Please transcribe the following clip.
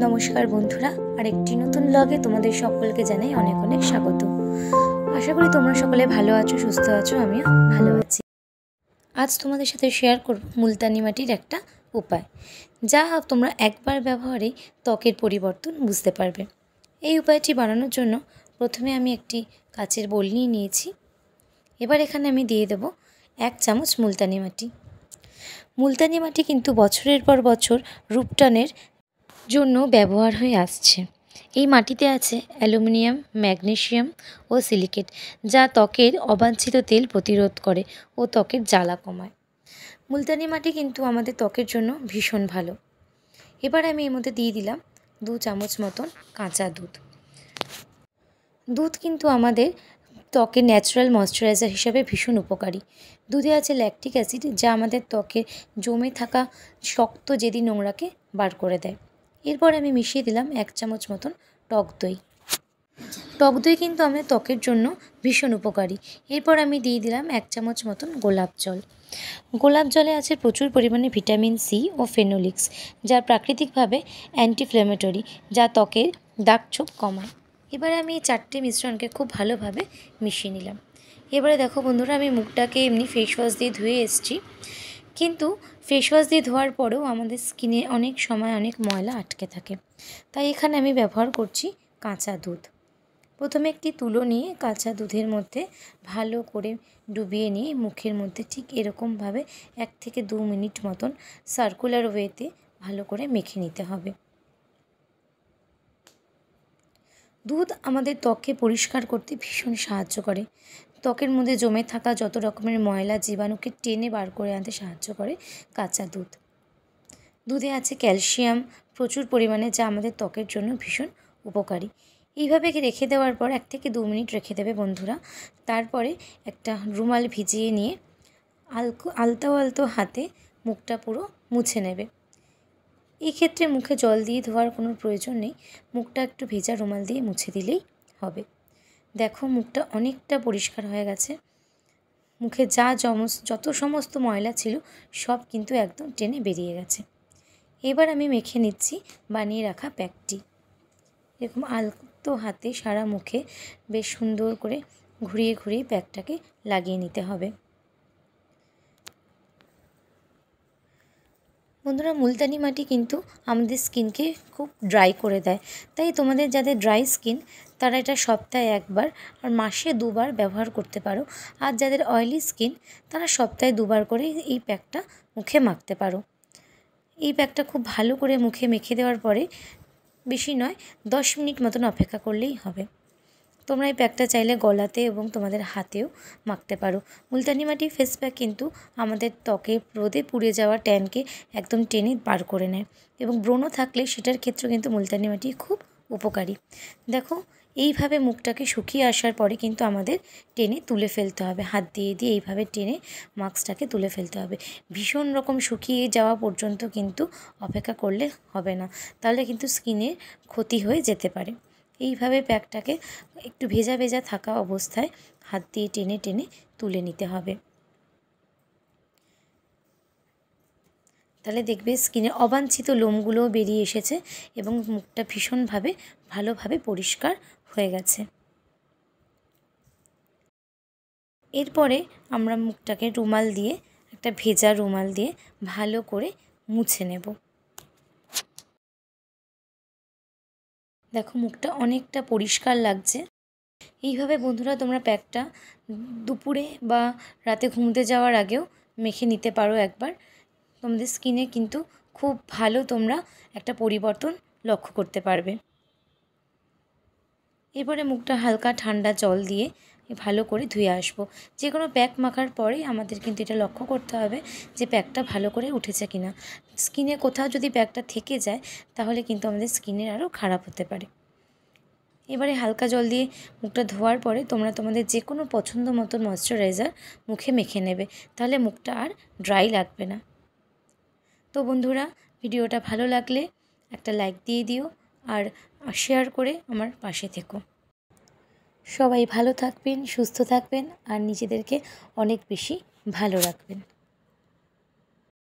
নমস্কার বন্ধুরা, আরেকটি নতুন ব্লগে তোমাদের সকলকে জানাই অনেক অনেক স্বাগত। আশা করি তোমরা সকলে ভালো আছো, সুস্থ আছো, আমিও ভালো আছি। আজ তোমাদের সাথে শেয়ার করব মুলতানি মাটির একটা উপায়, যা তোমরা একবার ব্যবহারে ত্বকের পরিবর্তন বুঝতে পারবে। এই উপায়টি বানানোর জন্য প্রথমে আমি একটি কাচের বোল নিয়ে নিয়েছি। এবার এখানে আমি দিয়ে দেব 1 চামচ মুলতানি মাটি। মুলতানি মাটি কিন্তু বছরের পর বছর রূপটানের জন্য ব্যবহার হয়ে আসছে। এই মাটিতে আছে অ্যালুমিনিয়াম, ম্যাগনেসিয়াম ও সিলিকেট, যা ত্বকের অবাঞ্ছিত তেল প্রতিরোধ করে ও ত্বকের জ্বালা কমায়। মুলতানি মাটি কিন্তু আমাদের ত্বকের জন্য ভীষণ ভালো। এবার আমি এর মধ্যে দিয়ে দিলাম 2 চামচ মতন কাঁচা দুধ। দুধ কিন্তু আমাদের ত্বকের ন্যাচারাল ময়শ্চারাইজার হিসাবে ভীষণ উপকারী। দুধে আছে ল্যাকটিক অ্যাসিড, যা আমাদের ত্বকে জমে থাকা শক্ত জেদি নোংরাকে বার করে দেয়। এরপর আমি মিশিয়ে দিলাম 1 চামচ মতন টক দই। টক দই কিন্তু আমাদের ত্বকের জন্য ভীষণ উপকারী। এরপর আমি দিয়ে দিলাম 1 চামচ মতন গোলাপ জল। গোলাপ জলে আছে প্রচুর পরিমাণে ভিটামিন সি ও ফেনোলিক্স, যা প্রাকৃতিকভাবে অ্যান্টিফ্ল্যামেটরি, যা ত্বকের দাগ ছোপ কমায়। এবারে আমি এই 4টে মিশ্রণকে খুব ভালোভাবে মিশিয়ে নিলাম। এবারে দেখো বন্ধুরা, আমি মুখটাকে এমনি ফেস ওয়াশ দিয়ে ধুয়ে এসেছি, কিন্তু ফেস ওয়াশ দিয়ে ধোয়ার পরেও আমাদের স্কিনে অনেক সময় অনেক ময়লা আটকে থাকে। তাই এখানে আমি ব্যবহার করছি কাঁচা দুধ। প্রথমে একটি তুলো নিয়ে কাঁচা দুধের মধ্যে ভালো করে ডুবিয়ে নিয়ে মুখের মধ্যে ঠিক এরকমভাবে 1 থেকে 2 মিনিট মতন সার্কুলার ওয়েতে ভালো করে মেখে নিতে হবে। দুধ আমাদের ত্বককে পরিষ্কার করতে ভীষণ সাহায্য করে। ত্বকের মধ্যে জমে থাকা যত রকমের ময়লা জীবাণুকে টেনে বার করে আনতে সাহায্য করে কাঁচা দুধ। দুধে আছে ক্যালসিয়াম প্রচুর পরিমাণে, যা আমাদের ত্বকের জন্য ভীষণ উপকারী। এইভাবে রেখে দেওয়ার পর 1 থেকে 2 মিনিট রেখে দেবে বন্ধুরা। তারপরে একটা রুমাল ভিজিয়ে নিয়ে আলতো হাতে মুখটা পুরো মুছে নেবে। এই ক্ষেত্রে মুখে জল দিয়ে ধোয়ার কোনো প্রয়োজন নেই, মুখটা একটু ভেজা রুমাল দিয়ে মুছে দিলেই হবে। দেখো, মুখটা অনেকটা পরিষ্কার হয়ে গেছে। মুখে যত সমস্ত ময়লা ছিল সব কিন্তু একদম টেনে বেরিয়ে গেছে। এবার আমি মেখে নিচ্ছি বানিয়ে রাখা প্যাকটি। এরকম আলতো হাতে সারা মুখে বেশ সুন্দর করে ঘুরিয়ে ঘুরিয়ে প্যাকটাকে লাগিয়ে নিতে হবে। বন্ধুরা, মুলতানি মাটি কিন্তু আমাদের স্কিনকে খুব ড্রাই করে দেয়। তাই তোমাদের যাদের ড্রাই স্কিন তারা এটা সপ্তাহে 1 বার আর মাসে 2 বার ব্যবহার করতে পারো। আর যাদের অয়েলি স্কিন তারা সপ্তাহে 2 বার করে এই প্যাকটা মুখে মাখতে পারো। এই প্যাকটা খুব ভালো করে মুখে মেখে দেওয়ার পরে বেশি নয় 10 মিনিট মতন অপেক্ষা করলেই হবে। তোমরা এই প্যাকটা চাইলে গলাতে এবং তোমাদের হাতেও মাখতে পারো। মুলতানি মাটি ফেস প্যাক কিন্তু আমাদের ত্বকে রোদে পুড়ে যাওয়া ট্যানকে একদম টেনে বার করে নেয়, এবং ব্রণ থাকলে সেটার ক্ষেত্রে কিন্তু মুলতানি মাটি খুব উপকারী। দেখো, এইভাবে মুখটাকে শুকিয়ে আসার পরে কিন্তু আমাদের টেনে তুলে ফেলতে হবে। হাত দিয়ে দিয়ে এইভাবে টেনে মাস্কটাকে তুলে ফেলতে হবে। ভীষণ রকম শুকিয়ে যাওয়া পর্যন্ত কিন্তু অপেক্ষা করলে হবে না, তাহলে কিন্তু স্কিনের ক্ষতি হয়ে যেতে পারে। এইভাবে প্যাকটাকে একটু ভেজা ভেজা থাকা অবস্থায় হাত দিয়ে টেনে টেনে তুলে নিতে হবে। তাহলে দেখবে স্কিনের অবাঞ্ছিত লোমগুলোও বেরিয়ে এসেছে এবং মুখটা ভীষণভাবে ভালোভাবে পরিষ্কার হয়ে গেছে। এরপরে আমরা মুখটাকে রুমাল দিয়ে, একটা ভেজা রুমাল দিয়ে ভালো করে মুছে নেব। দেখো, মুখটা অনেকটা পরিষ্কার লাগছে। এইভাবে বন্ধুরা তোমরা প্যাকটা দুপুরে বা রাতে ঘুমোতে যাওয়ার আগেও মেখে নিতে পারো একবার। তোমাদের স্কিনে কিন্তু খুব ভালো তোমরা একটা পরিবর্তন লক্ষ্য করতে পারবে। এরপরে মুখটা হালকা ঠান্ডা জল দিয়ে ভালো করে ধুয়ে আসবো। যে কোনো প্যাক মাখার পরেই আমাদের কিন্তু এটা লক্ষ্য করতে হবে যে প্যাকটা ভালো করে উঠেছে কিনা। স্কিনে কোথাও যদি প্যাকটা থেকে যায় তাহলে কিন্তু আমাদের স্কিনের আরও খারাপ হতে পারে। এবারে হালকা জল দিয়ে মুখটা ধোয়ার পরে তোমরা তোমাদের যে কোনো পছন্দ মতো ময়শ্চারাইজার মুখে মেখে নেবে, তাহলে মুখটা আর ড্রাই লাগবে না। তো বন্ধুরা, ভিডিওটা ভালো লাগলে একটা লাইক দিয়ে দিও আর শেয়ার করে আমার পাশে থেকো। সবাই ভালো থাকবেন, সুস্থ থাকবেন আর নিজেদেরকে অনেক বেশি ভালো রাখবেন।